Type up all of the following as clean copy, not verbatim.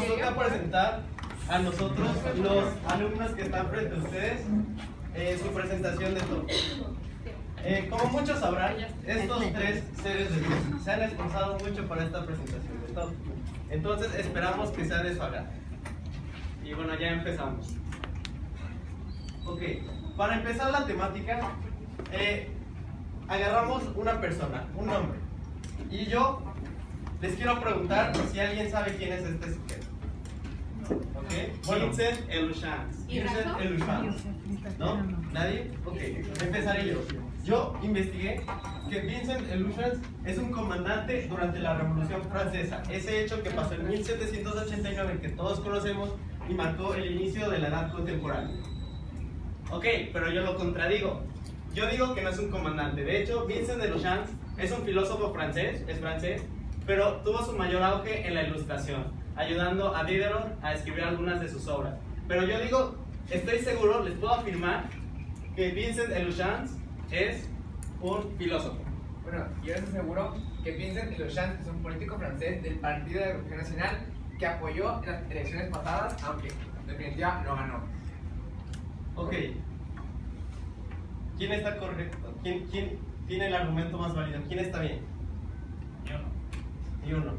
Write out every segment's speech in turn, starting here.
toca presentar a nosotros, los alumnos que están frente a ustedes, su presentación de todo. Como muchos sabrán, estos tres seres de luz se han esforzado mucho para esta presentación de todo. Entonces esperamos que sea de su agrado. Y bueno, ya empezamos. Ok, para empezar la temática, agarramos una persona, un nombre. Y yo les quiero preguntar si alguien sabe quién es este sujeto. ¿Ok? Bueno, Vincent Elushans. Vincent Elushans. ¿No? ¿Nadie? Ok, empezaré yo. Yo investigué que Vincent Elushans es un comandante durante la Revolución Francesa. Ese hecho que pasó en 1789, que todos conocemos, y marcó el inicio de la edad contemporánea. Ok, pero yo lo contradigo. Yo digo que no es un comandante. De hecho, Vincent Elushans es un filósofo francés, es francés, pero tuvo su mayor auge en la Ilustración, ayudando a Diderot a escribir algunas de sus obras. Pero yo digo, estoy seguro, les puedo afirmar que Vincent Elushans es un filósofo. Bueno, yo les aseguro que Vincent Elushans es un político francés del Partido de la Revolución Nacional que apoyó en las elecciones pasadas, aunque en definitiva no ganó. Ok. ¿Quién está correcto? ¿Quién tiene el argumento más válido? ¿Quién está bien? Yo no. Ni uno.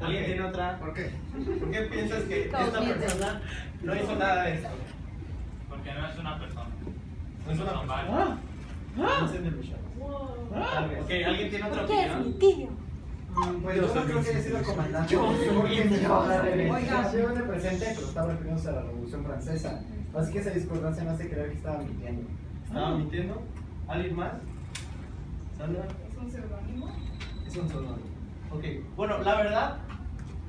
¿Alguien tiene otra? ¿Por qué? ¿Por qué piensas que esta persona no hizo nada de esto? Porque no es una persona. No es una Son persona. varios. Vincent Elushans. Tal vez. Ok, ¿alguien tiene otra ¿Qué es mi opinión? tío? Pues yo no creo que haya sido comandante. Yo me presente, pero estaba refiriéndose a la Revolución Francesa. Así que esa discordancia me hace creer que estaba mintiendo. ¿Estaba mintiendo? ¿Alguien más? ¿Sandra? ¿Es un seudónimo? Es un seudónimo. Ok, bueno, la verdad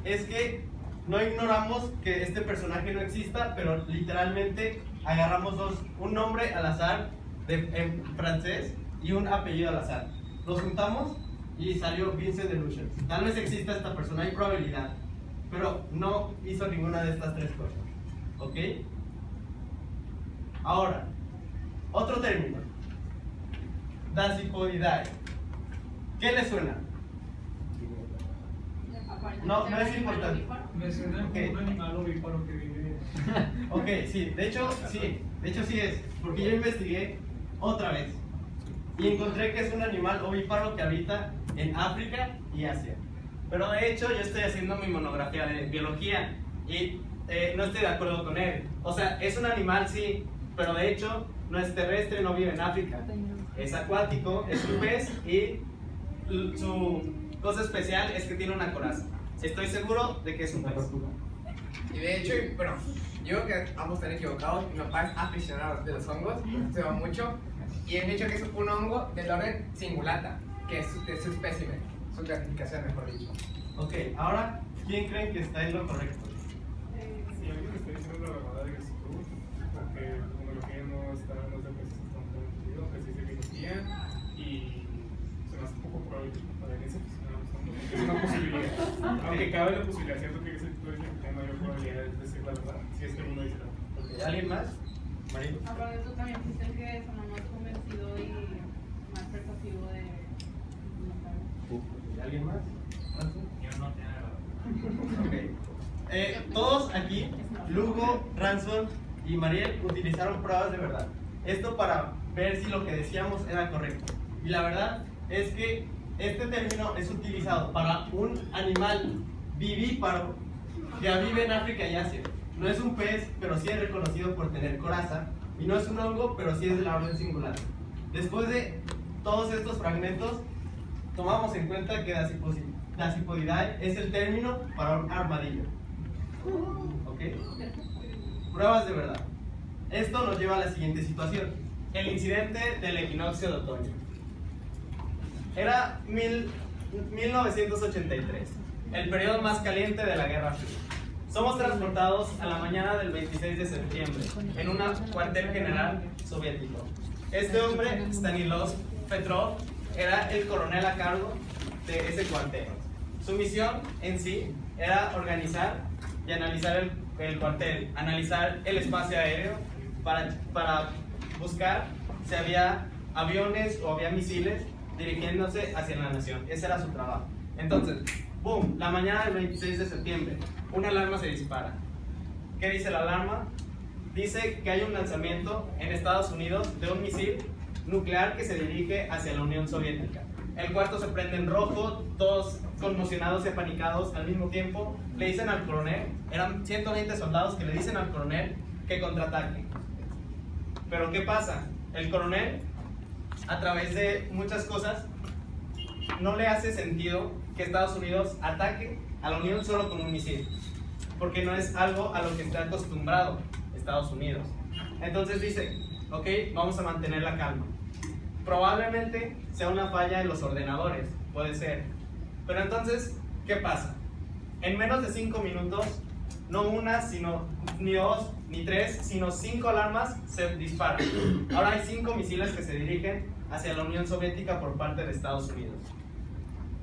es que no ignoramos que este personaje no exista, pero literalmente agarramos un nombre al azar en francés y un apellido al azar. Los juntamos y salió Vincent Elushans. Tal vez exista esta persona, hay probabilidad, pero no hizo ninguna de estas tres cosas. ¿Ok? Ahora, otro término. Dasypodidae. ¿Qué le suena? No es importante. Me suena Ok. como un animal ovíparo que vive. Ok, sí, de hecho sí es, porque yo investigué otra vez y encontré que es un animal ovíparo que habita en África y Asia. Pero de hecho yo estoy haciendo mi monografía de biología y no estoy de acuerdo con él. O sea, es un animal sí, pero de hecho no es terrestre, no vive en África. Es acuático, es un pez y su cosa especial es que tiene una coraza. Estoy seguro de que es un pez. Y de hecho, bueno, yo creo que ambos están equivocados. Mi papá es aficionado de los hongos, se va mucho. Y he dicho que es un hongo del orden Cingulata, que es su espécimen, su clasificación, mejor dicho. Ok, ahora, ¿quién creen que está en lo correcto? Si alguien está diciendo la verdad eres tú, porque tu tecnología no es de peces tan permitido, que sí es de biología y se me hace un poco probable para que se aficionados a los hongos. Es una posibilidad. Aunque cabe la posibilidad, cierto que ese tipo de gente hay mayor probabilidad de decir la verdad, si es que uno dice la verdad. Ok, ¿alguien más? Marino. Aparte de eso también dicen que sonó más convencido y más persuasivo de... ¿Alguien más? Yo no tengo. Ok. Todos aquí, Lugo, Ransom y Mariel, utilizaron pruebas de verdad. Esto para ver si lo que decíamos era correcto. Y la verdad es que este término es utilizado para un animal vivíparo que vive en África y Asia. No es un pez, pero sí es reconocido por tener coraza. Y no es un hongo, pero sí es de la orden singular. Después de todos estos fragmentos, tomamos en cuenta que Dasypodidae es el término para un armadillo. ¿Ok? Pruebas de verdad. Esto nos lleva a la siguiente situación. El incidente del equinoccio de otoño. Era 1983, el periodo más caliente de la Guerra Fría. Somos transportados a la mañana del 26 de septiembre en un cuartel general soviético. Este hombre, Stanislav Petrov, era el coronel a cargo de ese cuartel. Su misión en sí era organizar y analizar el cuartel, analizar el espacio aéreo para buscar si había aviones o había misiles dirigiéndose hacia la nación. Ese era su trabajo. Entonces, boom, la mañana del 26 de septiembre, una alarma se dispara. ¿Qué dice la alarma? Dice que hay un lanzamiento en Estados Unidos de un misil nuclear que se dirige hacia la Unión Soviética. El cuarto se prende en rojo, todos conmocionados y apanicados al mismo tiempo. Le dicen al coronel, eran 120 soldados que le dicen al coronel que contraataque. Pero ¿qué pasa? El coronel, a través de muchas cosas, no le hace sentido que Estados Unidos ataque a la Unión solo con un misil, porque no es algo a lo que está acostumbrado Estados Unidos. Entonces dice, ok, vamos a mantener la calma. Probablemente sea una falla en los ordenadores, puede ser. Pero entonces, ¿qué pasa? En menos de 5 minutos, no una, sino ni 2, ni 3, sino 5 alarmas se disparan. Ahora hay 5 misiles que se dirigen hacia la Unión Soviética por parte de Estados Unidos.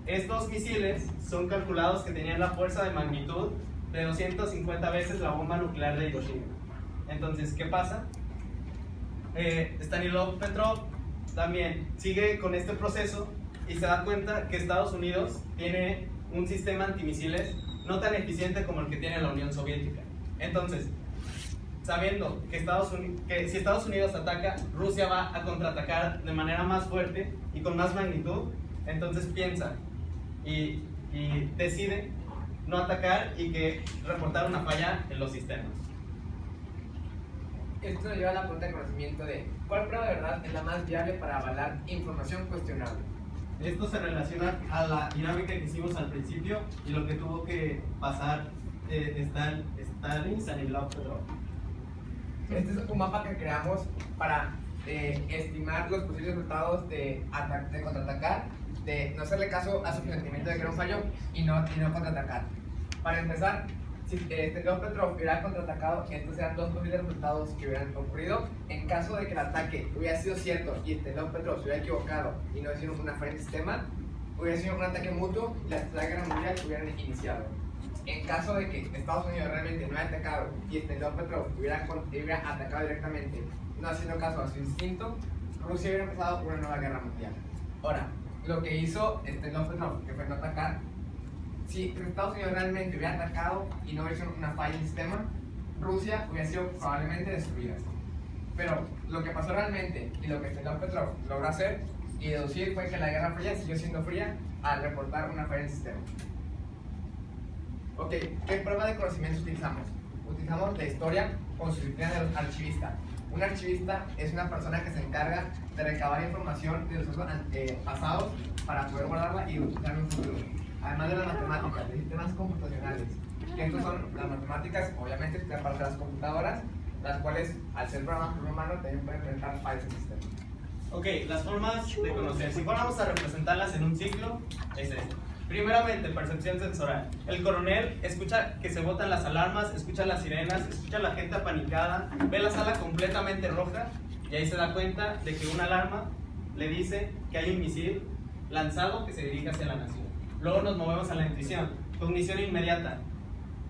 Estos misiles son calculados que tenían la fuerza de magnitud de 250 veces la bomba nuclear de Hiroshima. Entonces, ¿qué pasa? Stanislav Petrov también sigue con este proceso y se da cuenta que Estados Unidos tiene un sistema antimisiles no tan eficiente como el que tiene la Unión Soviética. Entonces, sabiendo que si Estados Unidos ataca, Rusia va a contraatacar de manera más fuerte y con más magnitud, entonces piensa y decide no atacar y que reportar una falla en los sistemas. Esto nos lleva a la pregunta de conocimiento de ¿cuál prueba de verdad es la más viable para avalar información cuestionable? Esto se relaciona a la dinámica que hicimos al principio y lo que tuvo que pasar Stalin, Stanislav Petrov. Este es un mapa que creamos para estimar los posibles resultados de contraatacar, de no hacerle caso a su sentimiento de que era un fallo y no contraatacar. Para empezar, si Stanislav Petrov hubiera contraatacado, estos eran 2 posibles resultados que hubieran ocurrido. En caso de que el ataque hubiera sido cierto y Stanislav Petrov se hubiera equivocado y no hubiera sido una falla en el sistema, hubiera sido un ataque mutuo y la Tercera Guerra Mundial hubieran iniciado. En caso de que Estados Unidos realmente no haya atacado y Stanislav Petrov hubiera atacado directamente, no haciendo caso a su instinto, Rusia hubiera empezado una nueva guerra mundial. Ahora, lo que hizo Stanislav Petrov, que fue no atacar, si Estados Unidos realmente hubiera atacado y no hubiera hecho una falla en el sistema, Rusia hubiera sido probablemente destruida. Pero lo que pasó realmente y lo que Stanislav Petrov logró hacer y deducir fue que la Guerra Fría siguió siendo fría al reportar una falla en el sistema. Ok, ¿qué prueba de conocimiento utilizamos? Utilizamos la historia con su disciplina de archivista. Un archivista es una persona que se encarga de recabar información de los sucesos pasados para poder guardarla y utilizarla en un futuro. Además de las matemáticas, de sistemas computacionales. Que estos son las matemáticas, obviamente, que parte de las computadoras, las cuales, al ser programas por un humano, también pueden enfrentar fallas en el sistema. Ok, las formas de conocer. Si fuéramos a representarlas en un ciclo, es esto. Primeramente, percepción sensorial. El coronel escucha que se botan las alarmas, escucha las sirenas, escucha a la gente apanicada, ve la sala completamente roja y ahí se da cuenta de que una alarma le dice que hay un misil lanzado que se dirige hacia la nación. Luego nos movemos a la intuición, cognición inmediata.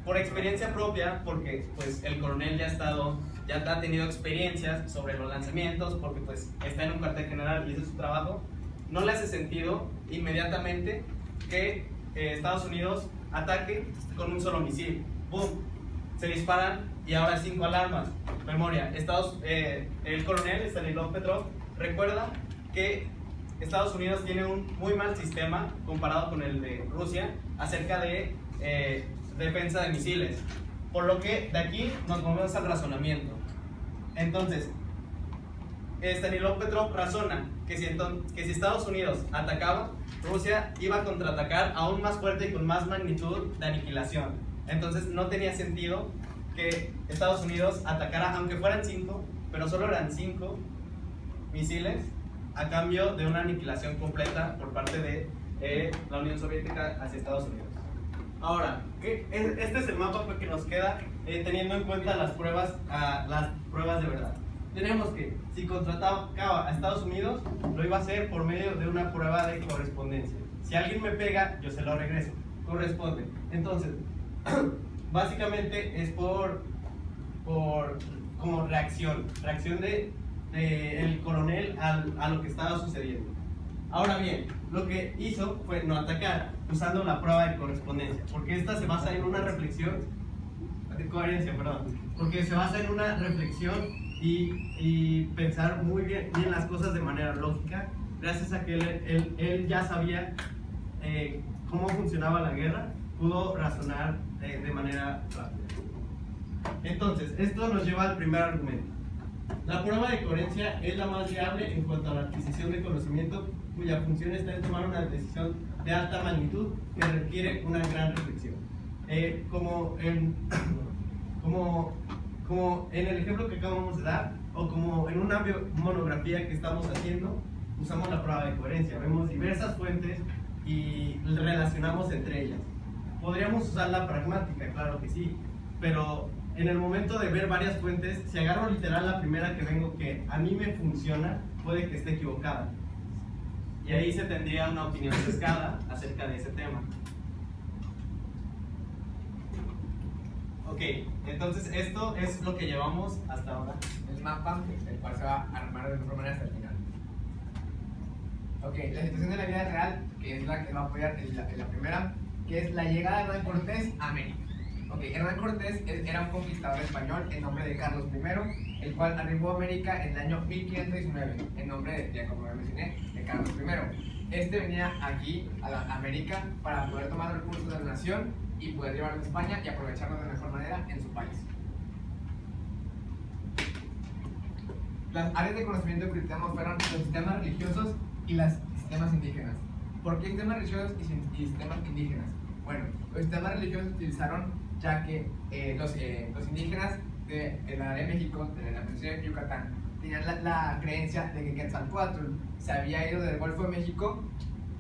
Por experiencia propia, porque pues el coronel ya ha tenido experiencias sobre los lanzamientos, porque pues está en un cuartel general y ese es su trabajo, no le hace sentido inmediatamente que Estados Unidos ataque con un solo misil. ¡Boom! Se disparan y ahora 5 alarmas. Memoria. El coronel Stanislav Petrov recuerda que Estados Unidos tiene un muy mal sistema comparado con el de Rusia acerca de defensa de misiles. Por lo que de aquí nos movemos al razonamiento. Entonces, Stanislav Petrov razona que si Estados Unidos atacaba, Rusia iba a contraatacar aún más fuerte y con más magnitud de aniquilación. Entonces no tenía sentido que Estados Unidos atacara, aunque fueran 5, pero solo eran 5 misiles a cambio de una aniquilación completa por parte de la Unión Soviética hacia Estados Unidos. Ahora, este es el mapa que nos queda teniendo en cuenta las pruebas de verdad. Tenemos que, si contraatacaba a Estados Unidos, lo iba a hacer por medio de una prueba de correspondencia. Si alguien me pega, yo se lo regreso. Corresponde. Entonces, básicamente es como reacción de el coronel a lo que estaba sucediendo. Ahora bien, lo que hizo fue no atacar usando la prueba de correspondencia, porque esta se basa en una reflexión coherencia, perdón, porque se basa en una reflexión y pensar muy bien las cosas de manera lógica, gracias a que él ya sabía cómo funcionaba la guerra, pudo razonar de manera rápida. Entonces, esto nos lleva al primer argumento. La prueba de coherencia es la más viable en cuanto a la adquisición de conocimiento cuya función está en tomar una decisión de alta magnitud que requiere una gran reflexión. Como en el ejemplo que acabamos de dar, o como en una monografía que estamos haciendo, usamos la prueba de coherencia. Vemos diversas fuentes y relacionamos entre ellas. Podríamos usar la pragmática, claro que sí, pero en el momento de ver varias fuentes, si agarro literal la primera que vengo que a mí me funciona, puede que esté equivocada. Y ahí se tendría una opinión sesgada acerca de ese tema. Ok, entonces esto es lo que llevamos hasta ahora. El mapa, el cual se va a armar de otra manera hasta el final. Ok, la situación de la vida real, que es la que va a apoyar en la primera, que es la llegada de Hernán Cortés a América. Ok, Hernán Cortés era un conquistador español en nombre de Carlos I, el cual arribó a América en el año 1519, en nombre de, como ya mencioné, de Carlos I. Este venía aquí a la América para poder tomar recursos de la nación y poder llevarlos a España y aprovecharlos de mejor manera en su país. Las áreas de conocimiento que utilizamos fueron los sistemas religiosos y los sistemas indígenas. ¿Por qué sistemas religiosos y sistemas indígenas? Bueno, los sistemas religiosos se utilizaron ya que los indígenas de la área de México, de la península de Yucatán, tenían la creencia de que Quetzalcóatl se había ido del Golfo de México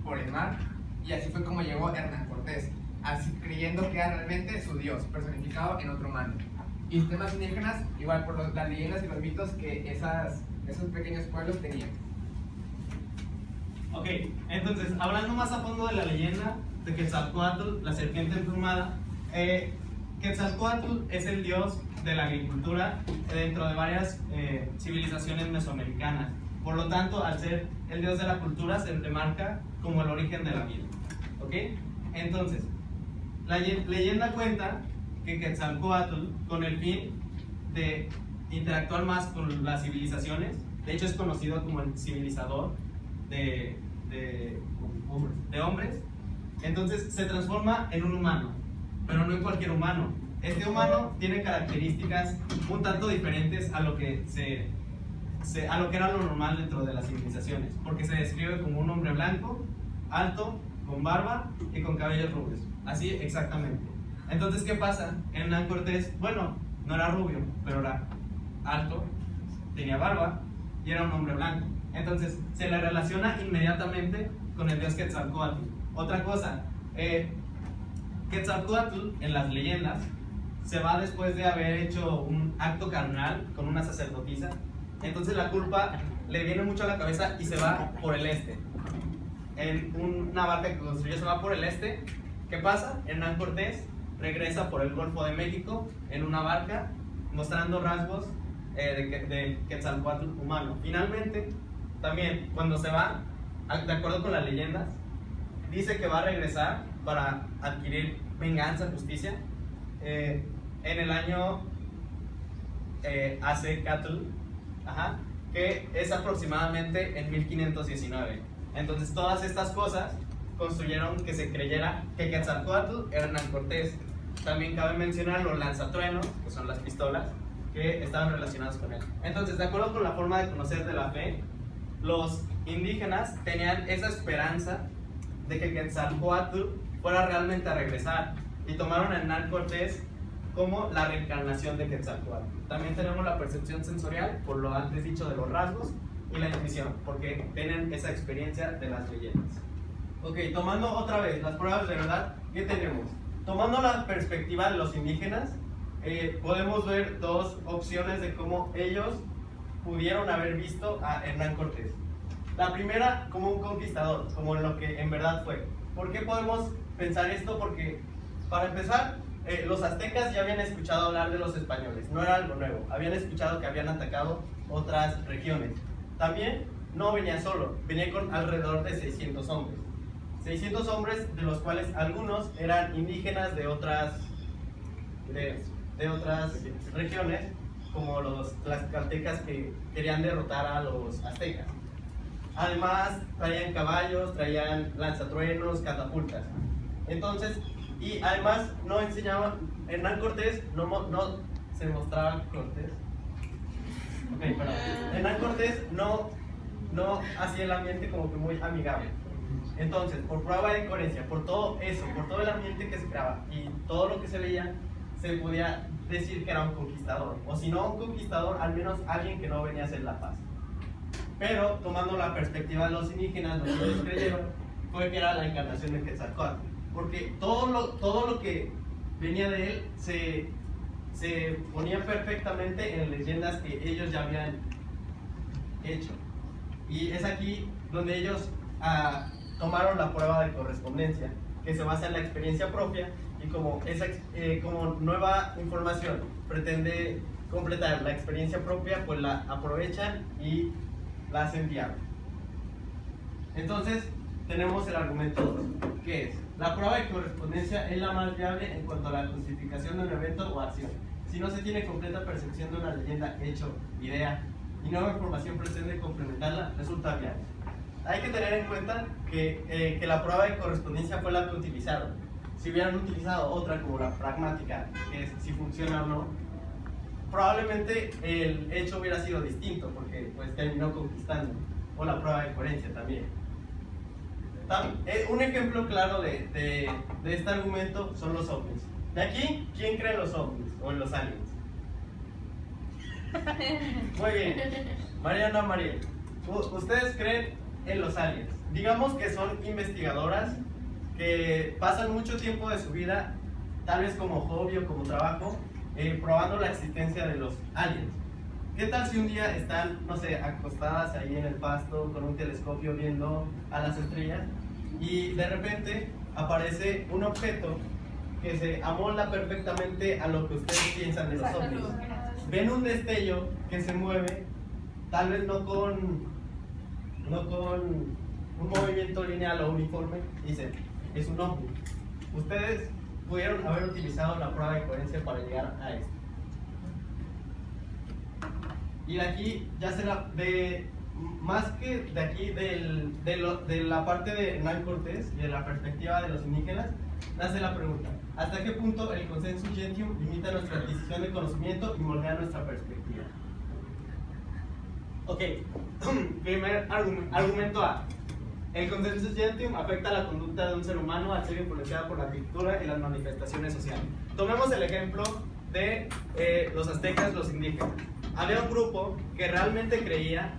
por el mar, y así fue como llegó Hernán Cortés, así creyendo que era realmente su dios, personificado en otro humano. Y sistemas indígenas, igual por las leyendas y los mitos que esos pequeños pueblos tenían. Ok, entonces, hablando más a fondo de la leyenda de Quetzalcóatl, la serpiente emplumada, Quetzalcóatl es el dios de la agricultura dentro de varias civilizaciones mesoamericanas. Por lo tanto, al ser el dios de la cultura, se remarca como el origen de la vida. ¿Ok? Entonces, la leyenda cuenta que Quetzalcóatl, con el fin de interactuar más con las civilizaciones, de hecho es conocido como el civilizador de hombres, entonces se transforma en un humano, pero no en cualquier humano. Este humano tiene características un tanto diferentes a lo que era lo normal dentro de las civilizaciones, porque se describe como un hombre blanco, alto, con barba y con cabellos rubios, así exactamente. Entonces, ¿qué pasa? Hernán Cortés, bueno, no era rubio, pero era alto, tenía barba y era un hombre blanco. Entonces, se le relaciona inmediatamente con el dios Quetzalcóatl. Otra cosa, Quetzalcóatl en las leyendas se va después de haber hecho un acto carnal con una sacerdotisa. Entonces la culpa le viene mucho a la cabeza y se va por el este. En una barca que construyó se va por el este. ¿Qué pasa? Hernán Cortés regresa por el Golfo de México en una barca, mostrando rasgos de Quetzalcóatl humano. Finalmente, también cuando se va, de acuerdo con las leyendas, dice que va a regresar para adquirir venganza, justicia, en el año Azecatl, que es aproximadamente en 1519. Entonces todas estas cosas construyeron que se creyera que Quetzalcóatl era Hernán Cortés. También cabe mencionar los lanzatruenos, que son las pistolas, que estaban relacionados con él. Entonces, de acuerdo con la forma de conocer de la fe, los indígenas tenían esa esperanza de que Quetzalcóatl fuera realmente a regresar, y tomaron a Hernán Cortés como la reencarnación de Quetzalcóatl. También tenemos la percepción sensorial, por lo antes dicho de los rasgos, y la intuición, porque tienen esa experiencia de las leyendas. Ok, tomando otra vez las pruebas de verdad, ¿qué tenemos? Tomando la perspectiva de los indígenas, podemos ver dos opciones de cómo ellos pudieron haber visto a Hernán Cortés. La primera, como un conquistador, como lo que en verdad fue. ¿Por qué podemos pensar esto? Porque, para empezar, los aztecas ya habían escuchado hablar de los españoles, no era algo nuevo, habían escuchado que habían atacado otras regiones. También no venía solo, venía con alrededor de 600 hombres. 600 hombres, de los cuales algunos eran indígenas de de otras regiones, como los tlaxcaltecas que querían derrotar a los aztecas. Además, traían caballos, traían lanzatruenos, catapultas. Entonces, y además no enseñaban, Hernán Cortés no se mostraba Cortés. Okay, perdón. Hernán Cortés no hacía el ambiente como que muy amigable. Entonces, por prueba de coherencia, por todo eso, por todo el ambiente que se creaba y todo lo que se veía, se podía decir que era un conquistador. O si no un conquistador, al menos alguien que no venía a hacer la paz. Pero, tomando la perspectiva de los indígenas, lo que ellos creyeron fue que era la encarnación de Quetzalcóatl. Porque todo lo que venía de él se ponía perfectamente en leyendas que ellos ya habían hecho. Y es aquí donde ellos tomaron la prueba de correspondencia, que se basa en la experiencia propia, y como nueva información pretende completar la experiencia propia, pues la aprovechan y la hacen viable. Entonces, tenemos el argumento 2, que es: la prueba de correspondencia es la más viable en cuanto a la justificación de un evento o acción. Si no se tiene completa percepción de una leyenda, hecho, idea, y nueva información pretende complementarla, resulta viable. Hay que tener en cuenta que la prueba de correspondencia fue la que utilizaron. Si hubieran utilizado otra como la pragmática, que es si funciona o no, probablemente el hecho hubiera sido distinto, porque pues terminó conquistando, o la prueba de coherencia también. Un ejemplo claro de este argumento son los ovnis. De aquí, ¿quién cree en los ovnis o en los aliens? Muy bien. Mariana, Mariel, ¿ustedes creen en los aliens? Digamos que son investigadoras que pasan mucho tiempo de su vida, tal vez como hobby o como trabajo, probando la existencia de los aliens. ¿Qué tal si un día están, no sé, acostadas ahí en el pasto con un telescopio viendo a las estrellas y de repente aparece un objeto que se amolda perfectamente a lo que ustedes piensan de los ovnis? Ven un destello que se mueve, tal vez no con un movimiento lineal o uniforme, y dicen, es un ovni. Ustedes pudieron haber utilizado la prueba de coherencia para llegar a esto. Y de aquí ya será más que de aquí de la parte de Hernán Cortés y de la perspectiva de los indígenas, nace la pregunta: ¿hasta qué punto el consensus gentium limita nuestra adquisición de conocimiento y moldea nuestra perspectiva? Ok, primer argumento A. El consensus gentium afecta la conducta de un ser humano al ser influenciado por la cultura y las manifestaciones sociales. Tomemos el ejemplo de los aztecas, los indígenas. Había un grupo que realmente creía,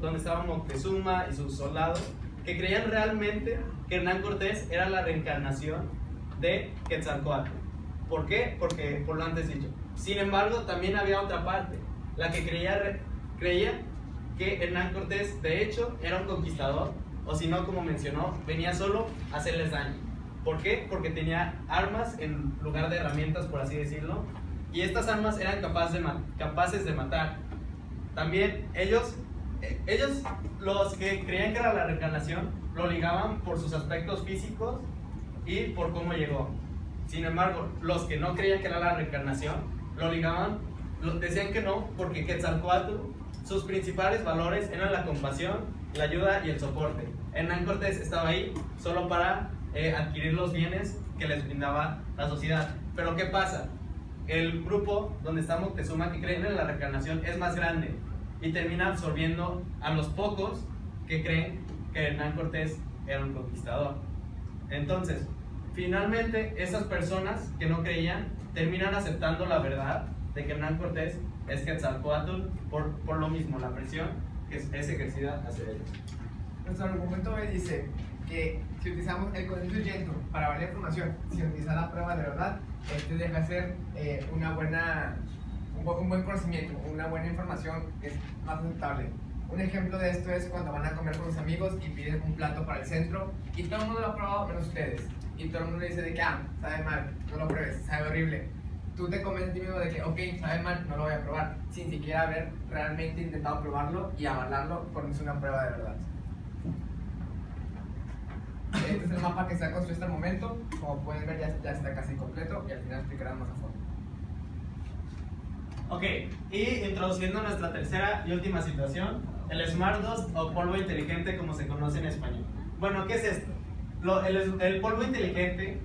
donde estaban Moctezuma y sus soldados, que creían realmente que Hernán Cortés era la reencarnación de Quetzalcóatl. ¿Por qué? Porque por lo antes dicho. Sin embargo, también había otra parte, la que creía que Hernán Cortés de hecho era un conquistador, o si no, como mencionó, venía solo a hacerles daño. ¿Por qué? Porque tenía armas en lugar de herramientas, por así decirlo, y estas armas eran capaces de matar. También ellos, los que creían que era la reencarnación, lo ligaban por sus aspectos físicos y por cómo llegó. Sin embargo, los que no creían que era la reencarnación, decían que no, porque Quetzalcóatl, sus principales valores eran la compasión, la ayuda y el soporte. Hernán Cortés estaba ahí solo para adquirir los bienes que les brindaba la sociedad. Pero ¿qué pasa? El grupo donde está Moctezuma, que creen en la reencarnación, es más grande y termina absorbiendo a los pocos que creen que Hernán Cortés era un conquistador. Entonces, finalmente, esas personas que no creían terminan aceptando la verdad de que Hernán Cortés es Quetzalcóatl por lo mismo, la presión que es ejercida hacia ellos. Nuestro argumento B dice que si utilizamos el consensus gentium para validar información, sin utilizar la prueba de verdad, este deja de ser un buen conocimiento, una buena información que es más aceptable. Un ejemplo de esto es cuando van a comer con sus amigos y piden un plato para el centro y todo el mundo lo ha probado menos ustedes, y todo el mundo dice de que sabe mal, no lo pruebes, sabe horrible. Tú te convences a ti mismo de que ok, sabe mal, no lo voy a probar, sin siquiera haber realmente intentado probarlo y avalarlo con una prueba de verdad. Este es el mapa que se ha construido hasta el momento. Como pueden ver, ya está casi completo y al final explicarán más a fondo. Ok, y introduciendo nuestra tercera y última situación, el Smart Dust o polvo inteligente como se conoce en español. Bueno, ¿qué es esto? El polvo inteligente,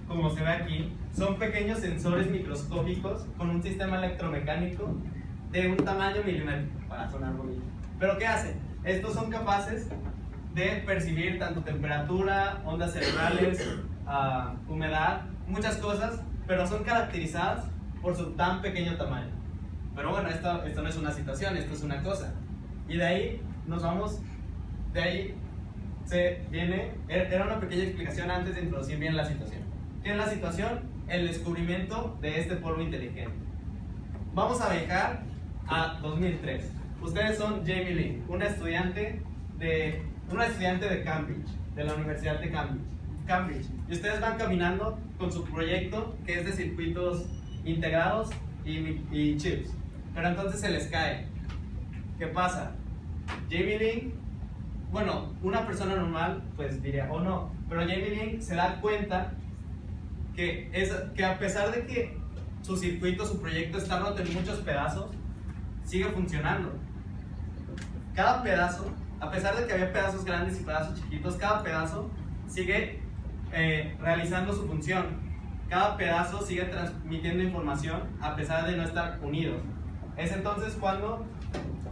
como se ve aquí, son pequeños sensores microscópicos con un sistema electromecánico de un tamaño milimétrico, para sonar bonito. ¿Pero qué hacen? Estos son capaces de percibir tanto temperatura, ondas cerebrales, humedad, muchas cosas, pero son caracterizadas por su tan pequeño tamaño. Pero bueno, esto no es una situación, esto es una cosa. Y de ahí nos vamos, de ahí se viene, era una pequeña explicación antes de introducir bien la situación. ¿Qué es la situación? El descubrimiento de este polvo inteligente. Vamos a viajar a 2003. Ustedes son Jamie Lynn, una estudiante de Cambridge, de la Universidad de Cambridge. Y ustedes van caminando con su proyecto que es de circuitos integrados y chips. Pero entonces se les cae. ¿Qué pasa? Jamie Lynn, bueno, una persona normal pues diría, oh no, pero Jamie Lynn se da cuenta que a pesar de que su circuito, su proyecto está roto en muchos pedazos, sigue funcionando. Cada pedazo, a pesar de que había pedazos grandes y pedazos chiquitos, cada pedazo sigue realizando su función. Cada pedazo sigue transmitiendo información a pesar de no estar unidos. Es entonces cuando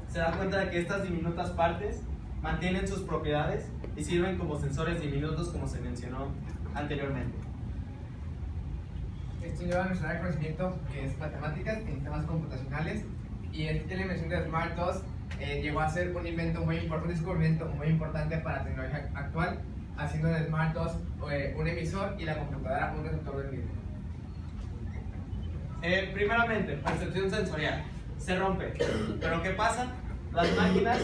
se da cuenta de que estas diminutas partes mantienen sus propiedades y sirven como sensores diminutos, como se mencionó anteriormente. Esto lleva a nuestro conocimiento que es matemáticas en temas computacionales, y esta mención de Smart Dust llegó a ser un invento muy importante, un descubrimiento muy importante para la tecnología actual, haciendo el Smart Dust un emisor y la computadora un receptor del mismo. Primeramente, percepción sensorial. Se rompe. ¿Pero qué pasa? Las máquinas,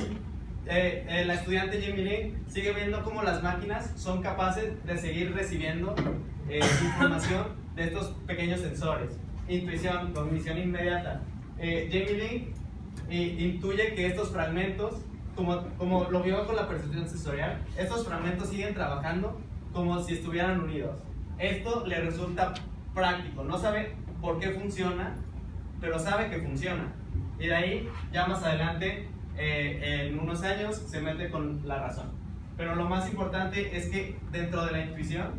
la estudiante Jamie Lynn sigue viendo cómo las máquinas son capaces de seguir recibiendo información de estos pequeños sensores. Intuición, cognición inmediata. Jamie Lynn intuye que estos fragmentos, como lo vio con la percepción sensorial, estos fragmentos siguen trabajando como si estuvieran unidos. Esto le resulta práctico. No sabe por qué funciona, pero sabe que funciona. Y de ahí, ya más adelante, en unos años, se mete con la razón. Pero lo más importante es que dentro de la intuición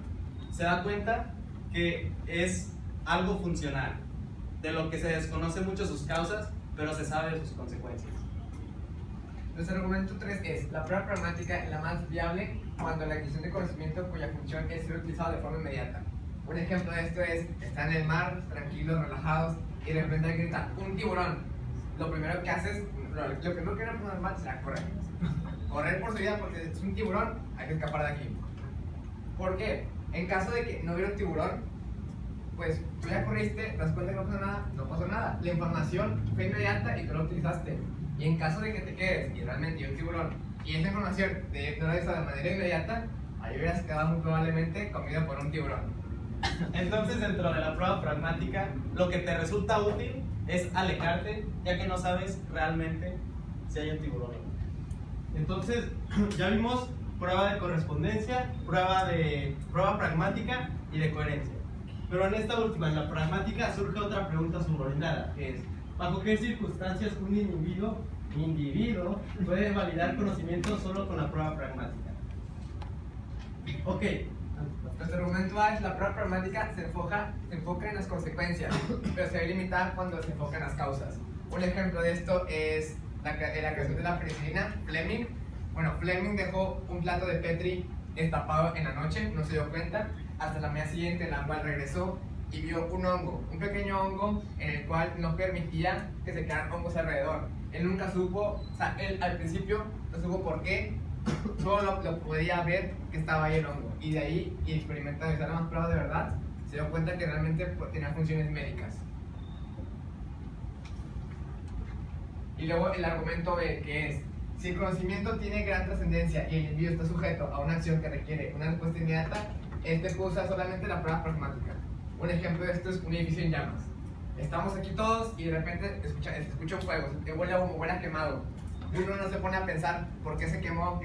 se da cuenta que es algo funcional, de lo que se desconoce mucho sus causas, pero se sabe de sus consecuencias. Nuestro argumento 3 es: la prueba pragmática es la más viable cuando la adquisición de conocimiento cuya función es ser utilizado de forma inmediata. Un ejemplo de esto es: están en el mar, tranquilos, relajados, y de repente grita ¡un tiburón! Lo primero que haces, lo primero que una persona normal será correr. Correr por su vida, porque es un tiburón, hay que escapar de aquí. ¿Por qué? En caso de que no hubiera un tiburón, pues tú ya corriste, te das cuenta que no pasó nada, no pasó nada. La información fue inmediata y tú la utilizaste. Y en caso de que te quedes y realmente hay un tiburón y esa información no la hizo de manera inmediata, ahí hubieras quedado muy probablemente comido por un tiburón. Entonces, dentro de la prueba pragmática, lo que te resulta útil es alejarte, ya que no sabes realmente si hay un tiburón. Entonces, ya vimos prueba de correspondencia, prueba pragmática y de coherencia. Pero en esta última, en la pragmática, surge otra pregunta subordinada, que es: ¿bajo qué circunstancias un individuo puede validar conocimiento solo con la prueba pragmática? Ok. Nuestro argumento A es: la prueba pragmática se enfoca en las consecuencias, pero se ve limitada cuando se enfoca en las causas. Un ejemplo de esto es la creación de la penicilina. Fleming dejó un plato de Petri destapado en la noche, no se dio cuenta, hasta la mañana siguiente, en la cual regresó y vio un hongo, un pequeño hongo en el cual no permitía que se quedaran hongos alrededor. Él nunca supo, él al principio no supo por qué, solo lo podía ver que estaba ahí el hongo, y de ahí, y experimentando y usando más pruebas de verdad, se dio cuenta que realmente tenía funciones médicas. Y luego el argumento B, que es: si el conocimiento tiene gran trascendencia y el individuo está sujeto a una acción que requiere una respuesta inmediata, puede usar solamente la prueba pragmática. Un ejemplo de esto es un edificio en llamas. Estamos aquí todos y de repente se escucha un fuego, se huele a humo, huele a quemado. Uno no se pone a pensar por qué se quemó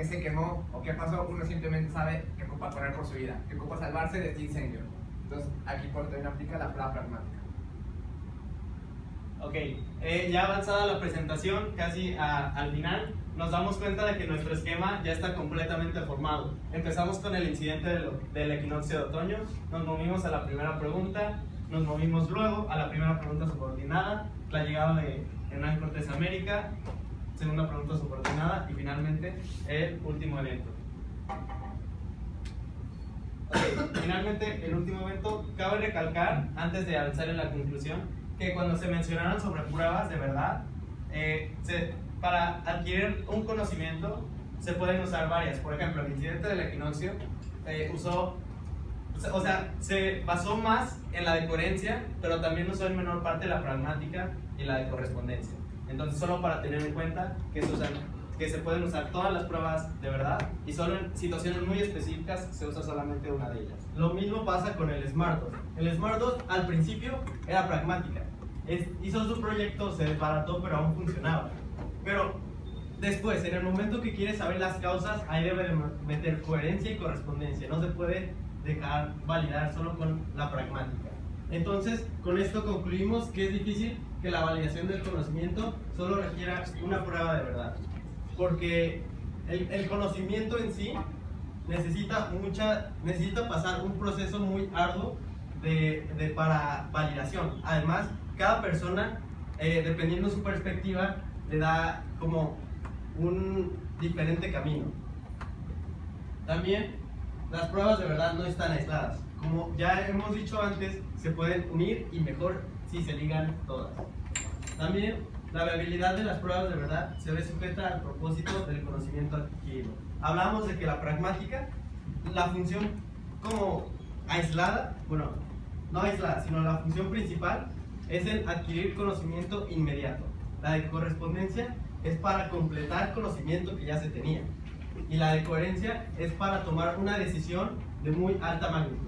o qué pasó. Uno simplemente sabe que ocupa correr por su vida, que ocupa salvarse de este incendio. Entonces aquí por también aplica la prueba pragmática. Ok, ya avanzada la presentación, casi al final, nos damos cuenta de que nuestro esquema ya está completamente formado. Empezamos con el incidente del equinoccio de otoño, nos movimos a la primera pregunta, nos movimos luego a la primera pregunta subordinada, la llegada de Hernán Cortés a América, segunda pregunta subordinada y finalmente el último evento. Okay, finalmente el último evento, cabe recalcar antes de avanzar en la conclusión que cuando se mencionaron sobre pruebas de verdad, para adquirir un conocimiento se pueden usar varias. Por ejemplo, el incidente del equinoccio se basó más en la de coherencia, pero también usó en menor parte la pragmática y la de correspondencia. Entonces, solo para tener en cuenta que se pueden usar todas las pruebas de verdad y solo en situaciones muy específicas se usa solamente una de ellas. Lo mismo pasa con el Smart 2. El Smart 2 al principio era pragmática. Hizo su proyecto, se desbarató, pero aún funcionaba. Pero después, en el momento que quieres saber las causas, ahí debe de meter coherencia y correspondencia. No se puede dejar validar solo con la pragmática. Entonces, con esto concluimos que es difícil que la validación del conocimiento solo requiera una prueba de verdad. Porque el conocimiento en sí necesita pasar un proceso muy arduo para validación. Además, cada persona, dependiendo de su perspectiva, le da como un diferente camino. También, las pruebas de verdad no están aisladas. Como ya hemos dicho antes, se pueden unir y mejor si se ligan todas. También, la viabilidad de las pruebas de verdad se ve sujeta al propósito del conocimiento adquirido. Hablamos de que la pragmática, la función como aislada, bueno, no aislada, sino la función principal es el adquirir conocimiento inmediato. La de correspondencia es para completar conocimiento que ya se tenía. Y la de coherencia es para tomar una decisión de muy alta magnitud.